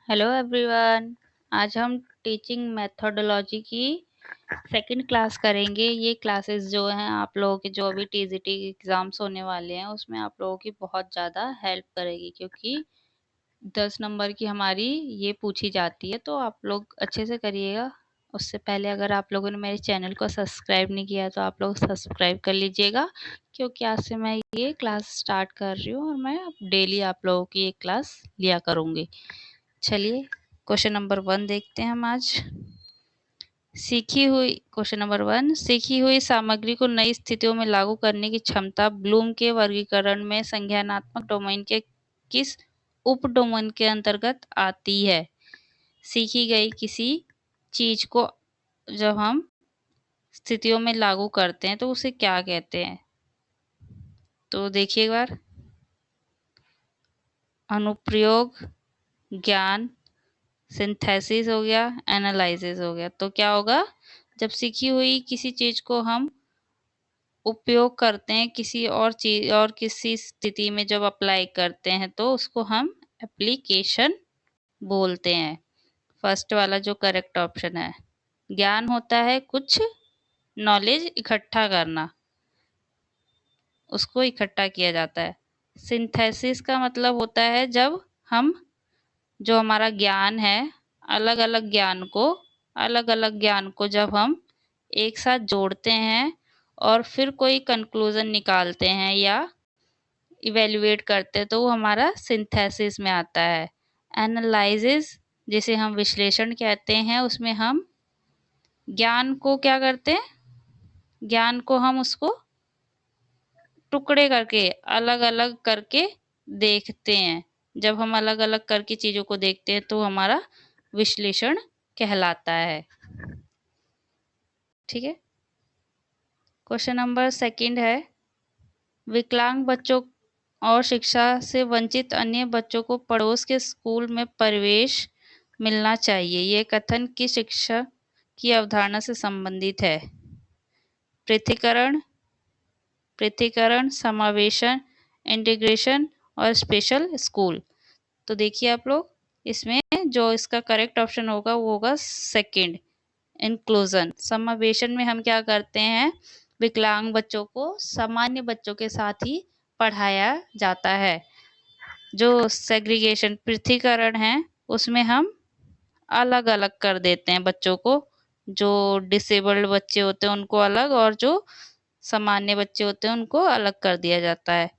Hello everyone. आज हम teaching methodology की सेकंड क्लास करेंगे। ये क्लासेस जो हैं आप लोगों के जो अभी टीजीटी एग्ज़ाम्स होने वाले हैं उसमें आप लोगों की बहुत ज़्यादा हेल्प करेगी, क्योंकि 10 नंबर की हमारी ये पूछी जाती है। तो आप लोग अच्छे से करिएगा। उससे पहले अगर आप लोगों ने मेरे चैनल को सब्सक्राइब नहीं किया तो आप लोग सब्सक्राइब कर लीजिएगा, क्योंकि आज से मैं ये क्लास स्टार्ट कर रही हूँ और मैं डेली आप लोगों की एक क्लास लिया करूँगी। चलिए क्वेश्चन नंबर 1 देखते हैं हम आज। क्वेश्चन नंबर 1, सीखी हुई सामग्री को नई स्थितियों में लागू करने की क्षमता ब्लूम के वर्गीकरण में संज्ञानात्मक डोमेन के किस उप डोमेन के अंतर्गत आती है? सीखी गई किसी चीज को जब हम स्थितियों में लागू करते हैं तो उसे क्या कहते हैं? तो देखिए एक बार, अनुप्रयोग, ज्ञान, सिंथेसिस हो गया, एनालिसिस हो गया। तो क्या होगा, जब सीखी हुई किसी चीज को हम उपयोग करते हैं किसी और चीज और किसी स्थिति में जब अप्लाई करते हैं तो उसको हम एप्लीकेशन बोलते हैं। फर्स्ट वाला जो करेक्ट ऑप्शन है। ज्ञान होता है कुछ नॉलेज इकट्ठा करना, उसको इकट्ठा किया जाता है। सिंथेसिस का मतलब होता है जब हम जो हमारा ज्ञान है, अलग अलग ज्ञान को जब हम एक साथ जोड़ते हैं और फिर कोई कंक्लूजन निकालते हैं या इवेल्युएट करते हैं तो वो हमारा सिंथेसिस में आता है। एनालिसिस जिसे हम विश्लेषण कहते हैं, उसमें हम ज्ञान को क्या करते हैं, ज्ञान को हम उसको टुकड़े करके अलग अलग करके देखते हैं। जब हम अलग अलग करके चीज़ों को देखते हैं तो हमारा विश्लेषण कहलाता है। ठीक है। क्वेश्चन नंबर 2 है, विकलांग बच्चों और शिक्षा से वंचित अन्य बच्चों को पड़ोस के स्कूल में प्रवेश मिलना चाहिए। ये कथन किस शिक्षा की अवधारणा से संबंधित है? पृथकीकरण, समावेशन, इंटीग्रेशन और स्पेशल स्कूल। तो देखिए आप लोग, इसमें जो इसका करेक्ट ऑप्शन होगा वो होगा सेकंड, इंक्लूजन। समावेशन में हम क्या करते हैं, विकलांग बच्चों को सामान्य बच्चों के साथ ही पढ़ाया जाता है। जो सेग्रीगेशन, पृथकीकरण है, उसमें हम अलग अलग कर देते हैं बच्चों को। जो डिसेबल्ड बच्चे होते हैं उनको अलग और जो सामान्य बच्चे होते हैं उनको अलग कर दिया जाता है।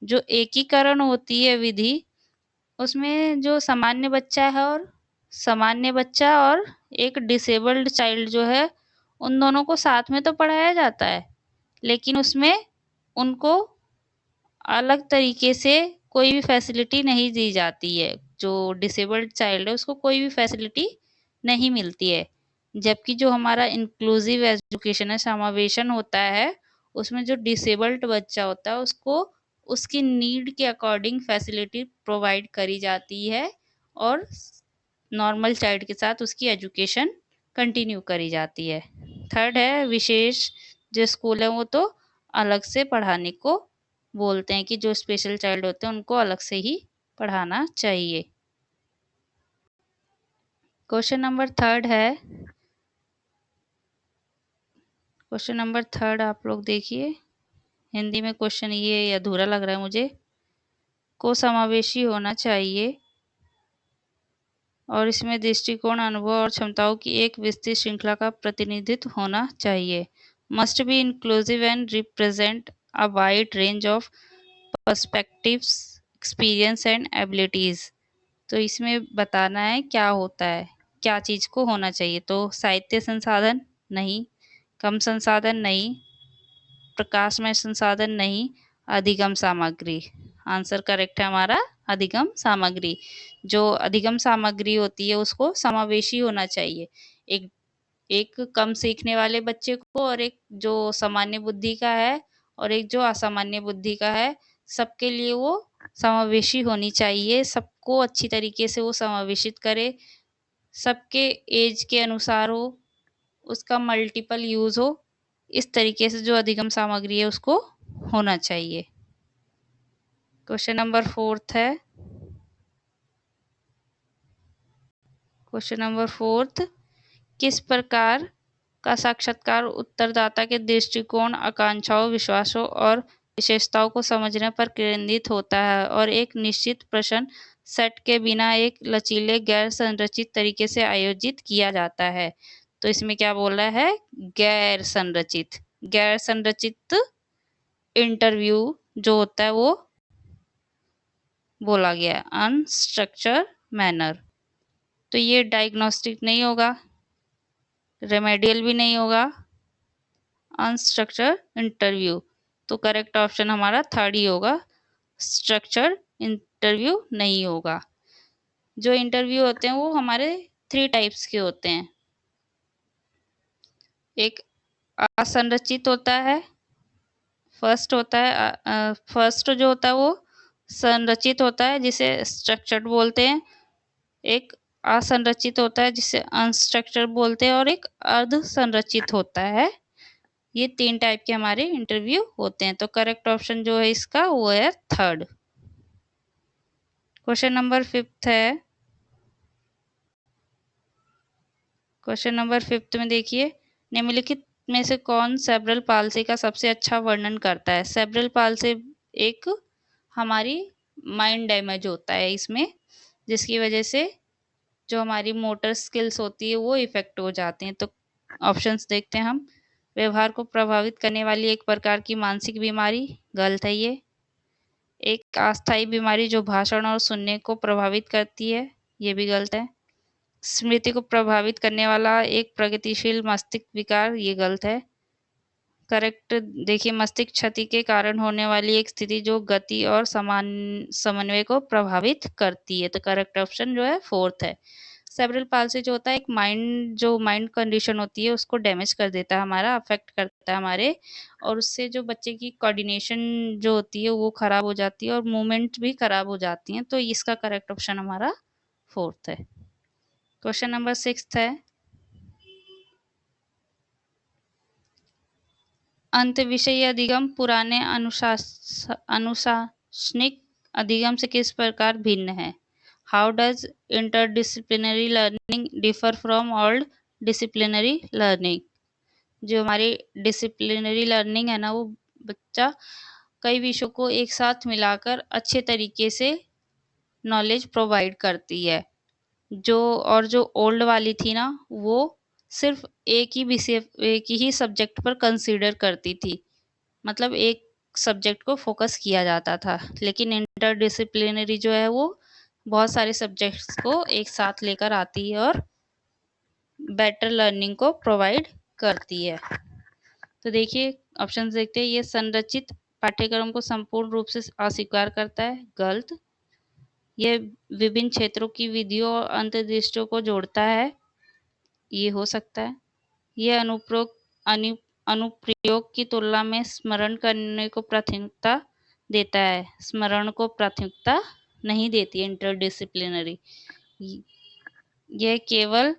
जो एकीकरण होती है विधि, उसमें जो सामान्य बच्चा और एक डिसेबल्ड चाइल्ड जो है, उन दोनों को साथ में तो पढ़ाया जाता है, लेकिन उसमें उनको अलग तरीके से कोई भी फैसिलिटी नहीं दी जाती है। जो डिसेबल्ड चाइल्ड है उसको कोई भी फैसिलिटी नहीं मिलती है। जबकि जो हमारा इंक्लूसिव एजुकेशन है, समावेशन होता है, उसमें जो डिसेबल्ड बच्चा होता है उसको उसकी नीड के अकॉर्डिंग फैसिलिटी प्रोवाइड करी जाती है और नॉर्मल चाइल्ड के साथ उसकी एजुकेशन कंटिन्यू करी जाती है। थर्ड है विशेष, जो स्कूल है वो तो अलग से पढ़ाने को बोलते हैं कि जो स्पेशल चाइल्ड होते हैं उनको अलग से ही पढ़ाना चाहिए। क्वेश्चन नंबर 3 है, क्वेश्चन नंबर 3 आप लोग देखिए। हिंदी में क्वेश्चन ये अधूरा लग रहा है मुझे। को समावेशी होना चाहिए और इसमें दृष्टिकोण, अनुभव और क्षमताओं की एक विस्तृत श्रृंखला का प्रतिनिधित्व होना चाहिए। Must be inclusive and represent a wide range of perspectives, experience and abilities. तो इसमें बताना है क्या होता है, क्या चीज़ को होना चाहिए। तो साहित्य संसाधन नहीं, कम संसाधन नहीं, प्रकाशमय संसाधन नहीं, अधिगम सामग्री। आंसर करेक्ट है हमारा अधिगम सामग्री। जो अधिगम सामग्री होती है उसको समावेशी होना चाहिए। एक एक कम सीखने वाले बच्चे को और एक जो सामान्य बुद्धि का है और एक जो असामान्य बुद्धि का है, सबके लिए वो समावेशी होनी चाहिए। सबको अच्छी तरीके से वो समावेशित करे, सबके एज के अनुसार हो, उसका मल्टीपल यूज़ हो, इस तरीके से जो अधिगम सामग्री है उसको होना चाहिए। क्वेश्चन नंबर 4 है, क्वेश्चन नंबर 4, किस प्रकार का साक्षात्कार उत्तरदाता के दृष्टिकोण, आकांक्षाओं, विश्वासों और विशेषताओं को समझने पर केंद्रित होता है और एक निश्चित प्रश्न सेट के बिना एक लचीले गैर संरचित तरीके से आयोजित किया जाता है। तो इसमें क्या बोल रहा है? गैर संरचित। गैर संरचित इंटरव्यू जो होता है वो बोला गया अनस्ट्रक्चर मैनर। तो ये डायग्नोस्टिक नहीं होगा, रेमेडियल भी नहीं होगा, अनस्ट्रक्चर इंटरव्यू। तो करेक्ट ऑप्शन हमारा 3rd ही होगा, स्ट्रक्चर इंटरव्यू नहीं होगा। जो इंटरव्यू होते हैं वो हमारे 3 टाइप्स के होते हैं। एक असंरचित होता है, फर्स्ट जो होता है वो संरचित होता है जिसे स्ट्रक्चर्ड बोलते हैं। एक असंरचित होता है जिसे अनस्ट्रक्चर्ड बोलते हैं और एक अर्ध संरचित होता है। ये 3 टाइप के हमारे इंटरव्यू होते हैं। तो करेक्ट ऑप्शन जो है इसका वो है 3rd। क्वेश्चन नंबर 5 है। क्वेश्चन नंबर 5 में देखिए, निम्नलिखित में से कौन सेरेब्रल पाल्सी का सबसे अच्छा वर्णन करता है? सेरेब्रल पाल्सी एक हमारी माइंड डैमेज होता है इसमें, जिसकी वजह से जो हमारी मोटर स्किल्स होती है वो इफेक्ट हो जाते हैं। तो ऑप्शंस देखते हैं हम। व्यवहार को प्रभावित करने वाली एक प्रकार की मानसिक बीमारी, गलत है ये। एक अस्थायी बीमारी जो भाषण और सुनने को प्रभावित करती है, ये भी गलत है। स्मृति को प्रभावित करने वाला एक प्रगतिशील मस्तिष्क विकार, ये गलत है। करेक्ट देखिए, मस्तिष्क क्षति के कारण होने वाली एक स्थिति जो गति और समन्वय को प्रभावित करती है। तो करेक्ट ऑप्शन जो है 4th है। सेरेब्रल पाल्सी जो होता है एक माइंड कंडीशन होती है, उसको डैमेज कर देता है, हमारा अफेक्ट करता है हमारे, और उससे जो बच्चे की कोऑर्डिनेशन जो होती है वो खराब हो जाती है और मूवमेंट भी खराब हो जाती हैं। तो इसका करेक्ट ऑप्शन हमारा 4th है। क्वेश्चन नंबर 6 है। अंत विषय अधिगम पुराने अनुशासनिक अधिगम से किस प्रकार भिन्न है? How does interdisciplinary learning differ from old disciplinary learning? जो हमारी डिसिप्लिनरी लर्निंग है ना, वो बच्चा कई विषयों को एक साथ मिलाकर अच्छे तरीके से नॉलेज प्रोवाइड करती है। जो ओल्ड वाली थी ना, वो सिर्फ एक ही सब्जेक्ट पर कंसीडर करती थी, मतलब एक सब्जेक्ट को फोकस किया जाता था। लेकिन इंटरडिसिप्लिनरी जो है वो बहुत सारे सब्जेक्ट्स को एक साथ लेकर आती है और बेटर लर्निंग को प्रोवाइड करती है। तो देखिए ऑप्शन देखते हैं। ये संरचित पाठ्यक्रम को संपूर्ण रूप से अस्वीकार करता है, गलत। ये विभिन्न क्षेत्रों की विधियों और अंतर्दृष्टियों को जोड़ता है, ये हो सकता है। ये अनुप्रयोग की तुलना में स्मरण करने को प्राथमिकता देता है, स्मरण को प्राथमिकता नहीं देती है इंटरडिसिप्लिनरी। यह केवल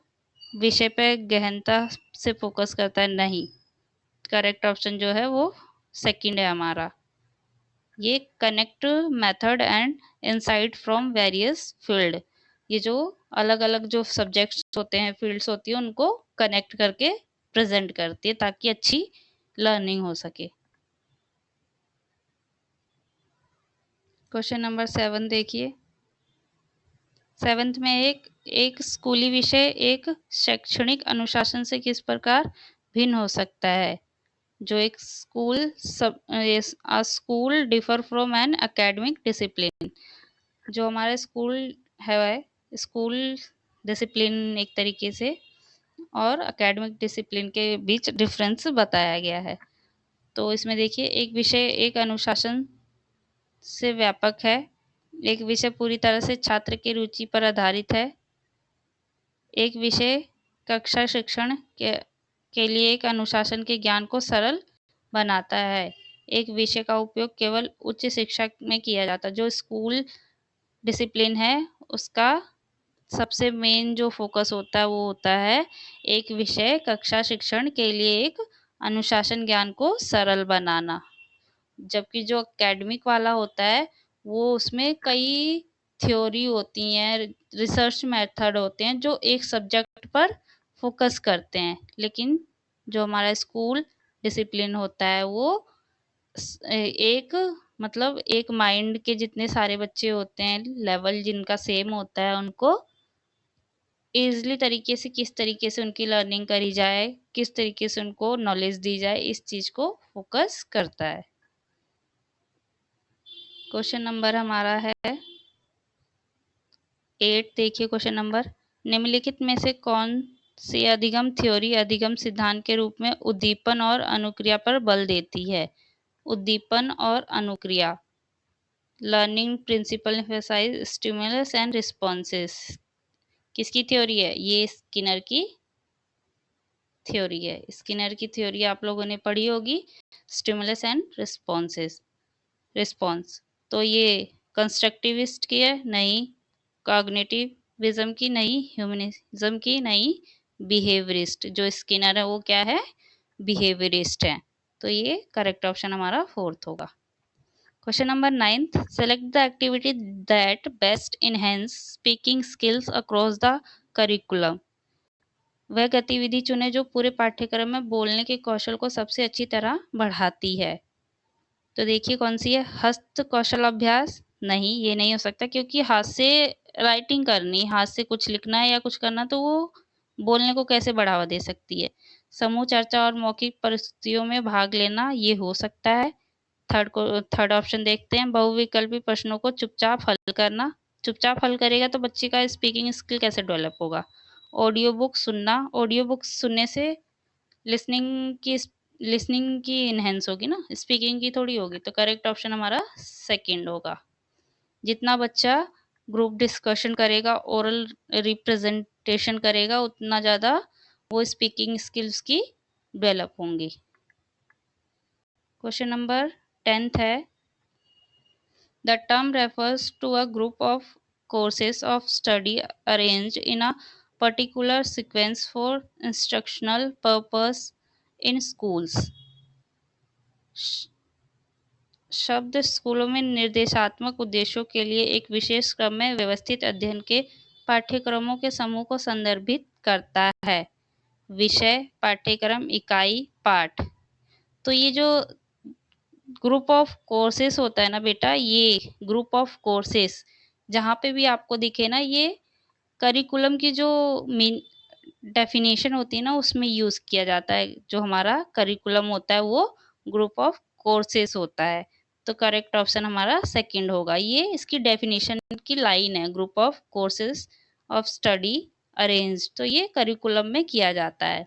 विषय पर गहनता से फोकस करता है, नहीं। करेक्ट ऑप्शन जो है वो 2nd है हमारा। ये connect method and insight from various field, ये जो अलग अलग जो सब्जेक्ट्स होते हैं, फील्ड्स होती है, उनको कनेक्ट करके प्रेजेंट करती है ताकि अच्छी लर्निंग हो सके। क्वेश्चन नंबर 7 देखिए। 7th में एक स्कूली विषय एक शैक्षणिक अनुशासन से किस प्रकार भिन्न हो सकता है? जो एक school differ from an academic discipline. जो हमारा स्कूल है, स्कूल डिसिप्लिन एक तरीके से और एकेडमिक डिसिप्लिन के बीच डिफरेंस बताया गया है। तो इसमें देखिए, एक विषय एक अनुशासन से व्यापक है, एक विषय पूरी तरह से छात्र की रुचि पर आधारित है, एक विषय कक्षा शिक्षण के लिए एक अनुशासन के ज्ञान को सरल बनाता है, एक विषय का उपयोग केवल उच्च शिक्षा में किया जाता है। जो स्कूल डिसिप्लिन है उसका सबसे मेन जो फोकस होता है वो होता है एक विषय कक्षा शिक्षण के लिए एक अनुशासन ज्ञान को सरल बनाना। जबकि जो एकेडमिक वाला होता है वो उसमें कई थ्योरी होती हैं, रिसर्च मेथड होते हैं जो एक सब्जेक्ट पर फोकस करते हैं, लेकिन जो हमारा स्कूल डिसिप्लिन होता है वो एक मतलब एक माइंड के जितने सारे बच्चे होते हैं, लेवल जिनका सेम होता है, उनको ईज़िली तरीके से किस तरीके से उनकी लर्निंग करी जाए, किस तरीके से उनको नॉलेज दी जाए, इस चीज़ को फोकस करता है। क्वेश्चन नंबर हमारा है 8। देखिए क्वेश्चन नंबर, निम्नलिखित में से कौन सी अधिगम थ्योरी अधिगम सिद्धांत के रूप में उद्दीपन और अनुक्रिया पर बल देती है? उद्दीपन और अनुक्रिया, learning principle emphasize stimulus and responses, किसकी थ्योरी है? ये स्किनर की थ्योरी है। स्किनर की थ्योरी आप लोगों ने पढ़ी होगी, स्टिमुलस एंड रिस्पॉन्स। तो ये कंस्ट्रक्टिविस्ट की है? नहीं। कॉग्निटिविज्म की? नहीं। ह्यूमनिज्म की? नहीं। बिहेवियरिस्ट, जो स्किनर है वो क्या है? बिहेवियरिस्ट है। तो ये करेक्ट ऑप्शन हमारा 4th होगा। Question number 9th, select the activity that best enhance speaking skills across the curriculum. वह गतिविधि चुने जो पूरे पाठ्यक्रम में बोलने के कौशल को सबसे अच्छी तरह बढ़ाती है। तो देखिए कौन सी है? हस्त कौशल अभ्यास? नहीं, ये नहीं हो सकता, क्योंकि हाथ से राइटिंग करनी, हाथ से कुछ लिखना है या कुछ करना, तो वो बोलने को कैसे बढ़ावा दे सकती है? समूह चर्चा और मौखिक परिस्थितियों में भाग लेना, ये हो सकता है। थर्ड ऑप्शन देखते हैं, बहुविकल्पी प्रश्नों को चुपचाप हल करना। चुपचाप हल करेगा तो बच्चे का स्पीकिंग स्किल कैसे डेवलप होगा? ऑडियो बुक सुनना, ऑडियो बुक सुनने से लिसनिंग की लिसनिंग की इनहेंस होगी ना, स्पीकिंग की थोड़ी होगी। तो करेक्ट ऑप्शन हमारा 2nd होगा। जितना बच्चा ग्रुप डिस्कशन करेगा, ओरल रिप्रेजेंटेशन करेगा, उतना ज़्यादा वो स्पीकिंग स्किल्स की डेवलप होंगी। क्वेश्चन नंबर 10th है, the term refers to a group of courses of study arranged in a particular sequence for instructional purpose in schools। शब्द स्कूलों में निर्देशात्मक उद्देश्यों के लिए एक विशेष क्रम में व्यवस्थित अध्ययन के पाठ्यक्रमों के समूह को संदर्भित करता है। विषय, पाठ्यक्रम, इकाई, पाठ। तो ये जो ग्रुप ऑफ कोर्सेस होता है ना बेटा, ये ग्रुप ऑफ कोर्सेस जहाँ पे भी आपको दिखे ना, ये करिकुलम की जो मीन डेफिनेशन होती है ना, उसमें यूज़ किया जाता है। जो हमारा करिकुलम होता है वो ग्रुप ऑफ कोर्सेस होता है। तो करेक्ट ऑप्शन हमारा 2nd होगा। ये इसकी डेफिनेशन की लाइन है, group of courses of study arrange. तो ये करिकुलम में किया जाता है।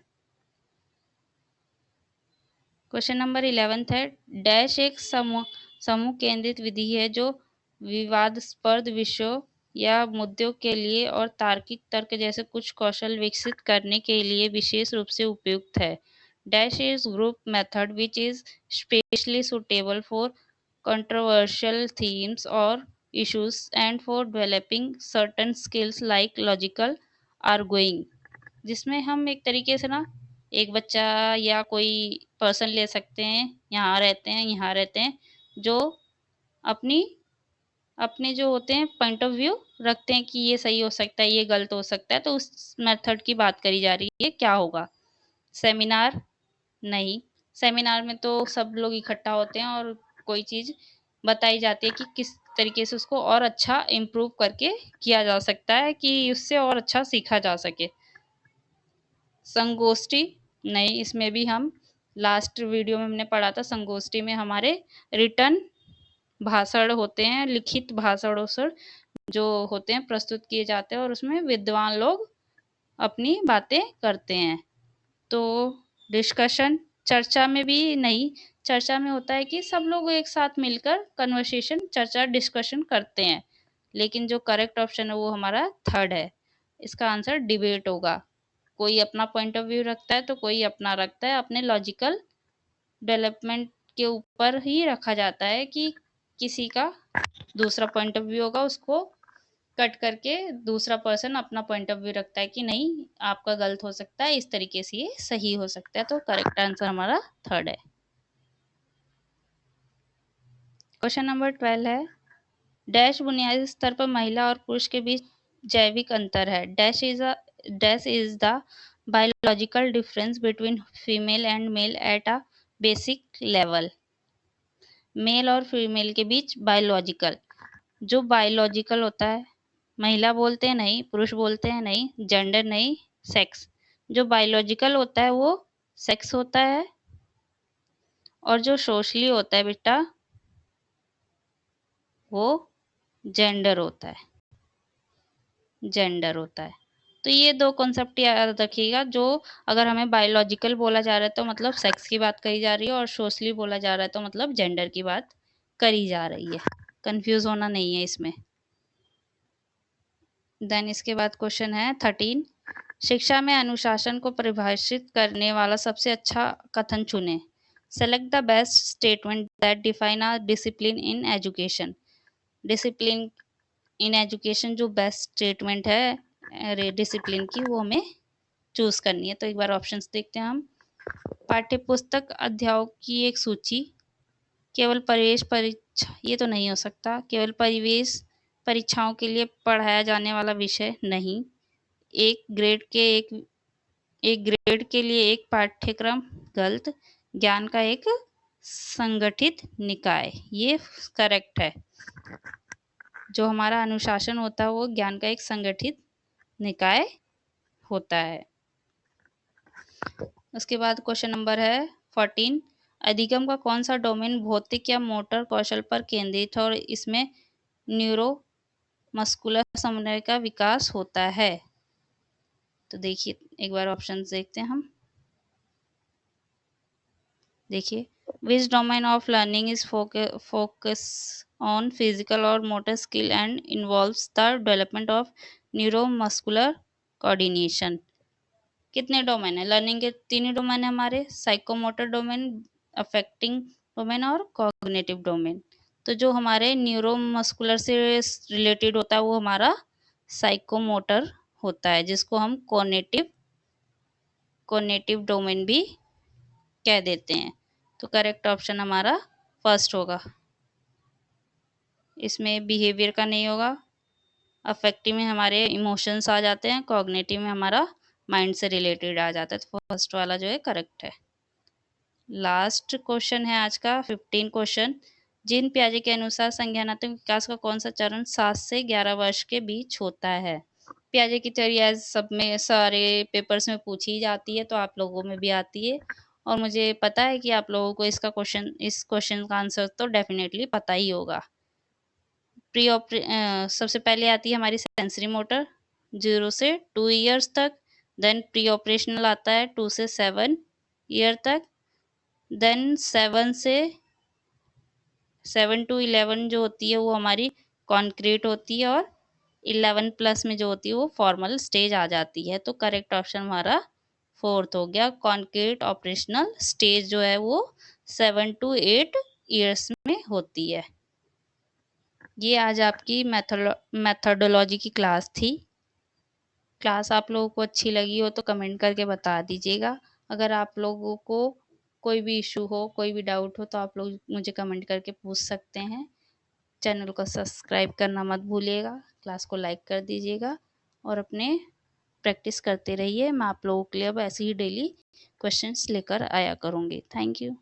क्वेश्चन नंबर 11th है, डैश एक समूह केंद्रित विधि है जो विवादास्पद विषयों या मुद्दों के लिए और तार्किक तर्क जैसे कुछ कौशल विकसित करने के लिए विशेष रूप से उपयुक्त है। Dash is group method which is specially suitable for controversial themes और issues and for developing certain skills like logical arguing. जिसमें हम एक तरीके से ना, एक बच्चा या कोई पर्सन ले सकते हैं, यहाँ रहते हैं, जो अपनी अपने जो होते हैं पॉइंट ऑफ व्यू रखते हैं कि ये सही हो सकता है, ये गलत हो सकता है। तो उस मेथड की बात करी जा रही है, क्या होगा? सेमिनार? नहीं। सेमिनार में तो सब लोग इकट्ठा होते हैं और कोई चीज़ बताई जाती है कि किस तरीके से उसको और अच्छा इम्प्रूव करके किया जा सकता है, कि उससे और अच्छा सीखा जा सके। संगोष्ठी? नहीं, इसमें भी हम लास्ट वीडियो में हमने पढ़ा था, संगोष्ठी में हमारे रिटर्न भाषण होते हैं, लिखित भाषण जो होते हैं प्रस्तुत किए जाते हैं और उसमें विद्वान लोग अपनी बातें करते हैं। तो डिस्कशन, चर्चा में भी नहीं। चर्चा में होता है कि सब लोग एक साथ मिलकर कन्वर्सेशन, चर्चा, डिस्कशन करते हैं। लेकिन जो करेक्ट ऑप्शन है वो हमारा 3rd है। इसका आंसर डिबेट होगा। कोई अपना पॉइंट ऑफ व्यू रखता है तो कोई अपना रखता है। अपने लॉजिकल डेवलपमेंट के ऊपर ही रखा जाता है कि किसी का दूसरा पॉइंट ऑफ व्यू होगा, उसको कट करके दूसरा पर्सन अपना पॉइंट ऑफ व्यू रखता है कि नहीं, आपका गलत हो सकता है, इस तरीके से ये सही हो सकता है। तो करेक्ट आंसर हमारा 3rd है। क्वेश्चन नंबर 12 है, डैश बुनियादी स्तर पर महिला और पुरुष के बीच जैविक अंतर है। Dash is the biological difference between female and male at a basic level. Male और फीमेल के बीच बायोलॉजिकल, जो बायोलॉजिकल होता है, महिला बोलते हैं नहीं, पुरुष बोलते हैं नहीं, जेंडर नहीं, सेक्स। जो बायोलॉजिकल होता है वो सेक्स होता है, और जो सोशली होता है बेटा वो जेंडर होता है। जेंडर होता है। तो ये दो कॉन्सेप्ट याद रखिएगा। जो अगर हमें बायोलॉजिकल बोला जा रहा है तो मतलब सेक्स की बात करी जा रही है, और सोशली बोला जा रहा है तो मतलब जेंडर की बात करी जा रही है। कंफ्यूज होना नहीं है इसमें। देन इसके बाद क्वेश्चन है 13, शिक्षा में अनुशासन को परिभाषित करने वाला सबसे अच्छा कथन चुनें। Select the best statement that define a discipline in education. Discipline in education जो बेस्ट स्टेटमेंट है डिसिप्लिन की, वो हमें चूज करनी है। तो एक बार ऑप्शंस देखते हैं हम। पाठ्य पुस्तक अध्यायों की एक सूची, केवल प्रवेश परीक्षा, ये तो नहीं हो सकता। केवल परिवेश परीक्षाओं के लिए पढ़ाया जाने वाला विषय नहीं। एक ग्रेड के लिए एक पाठ्यक्रम, गलत। ज्ञान का एक संगठित निकाय, ये करेक्ट है। जो हमारा अनुशासन होता है वो ज्ञान का एक संगठित निकाय होता है। उसके बाद क्वेश्चन नंबर है 14, अधिगम का कौन सा डोमेन भौतिक या मोटर कौशल पर केंद्रित है और इसमें न्यूरो मस्कुलर समन्वय का विकास होता है। तो देखिए एक बार ऑप्शंस देखते हैं हम। देखिए, which domain of learning is focus on physical और motor skill and involves the development of neuromuscular coordination. कितने डोमेन है लर्निंग के? तीन ही डोमेन है हमारे, साइकोमोटर डोमेन, अफेक्टिंग डोमेन और कॉग्निटिव डोमेन। तो जो हमारे न्यूरोमस्कुलर से रिलेटेड होता है वो हमारा साइकोमोटर होता है, जिसको हम कॉग्निटिव डोमेन भी कह देते हैं। तो करेक्ट ऑप्शन हमारा फर्स्ट होगा। इसमें बिहेवियर का नहीं होगा। अफेक्टिव में हमारे इमोशंस आ जाते हैं, कॉग्निटिव में हमारा माइंड से रिलेटेड आ जाता है। तो फर्स्ट वाला जो है करेक्ट है। लास्ट क्वेश्चन है आज का 15 क्वेश्चन। जीन पियाजे के अनुसार संज्ञानात्मक विकास का कौन सा चरण 7 से 11 वर्ष के बीच होता है? पियाजे की थ्योरी एज सब में सारे पेपर्स में पूछी जाती है, तो आप लोगों में भी आती है, और मुझे पता है कि आप लोगों को इस क्वेश्चन का आंसर तो डेफिनेटली पता ही होगा। सबसे पहले आती है हमारी सेंसरी मोटर 0 से 2 ईयर्स तक। देन प्री ऑपरेशनल आता है 2 से 7 ईयर तक। देन 7 टू 11 जो होती है वो हमारी कॉन्क्रीट होती है, और 11 प्लस में जो होती है वो फॉर्मल स्टेज आ जाती है। तो करेक्ट ऑप्शन हमारा फोर्थ हो गया। कॉन्क्रीट ऑपरेशनल स्टेज जो है वो 7 टू 8 ईयर्स में होती है। ये आज आपकी मेथोडोलॉजी की क्लास थी। क्लास आप लोगों को अच्छी लगी हो तो कमेंट करके बता दीजिएगा। अगर आप लोगों को कोई भी इशू हो, कोई भी डाउट हो, तो आप लोग मुझे कमेंट करके पूछ सकते हैं। चैनल को सब्सक्राइब करना मत भूलिएगा, क्लास को लाइक कर दीजिएगा, और अपने प्रैक्टिस करते रहिए। मैं आप लोगों के लिए अब ऐसे ही डेली क्वेश्चंस लेकर आया करूँगी। Thank you.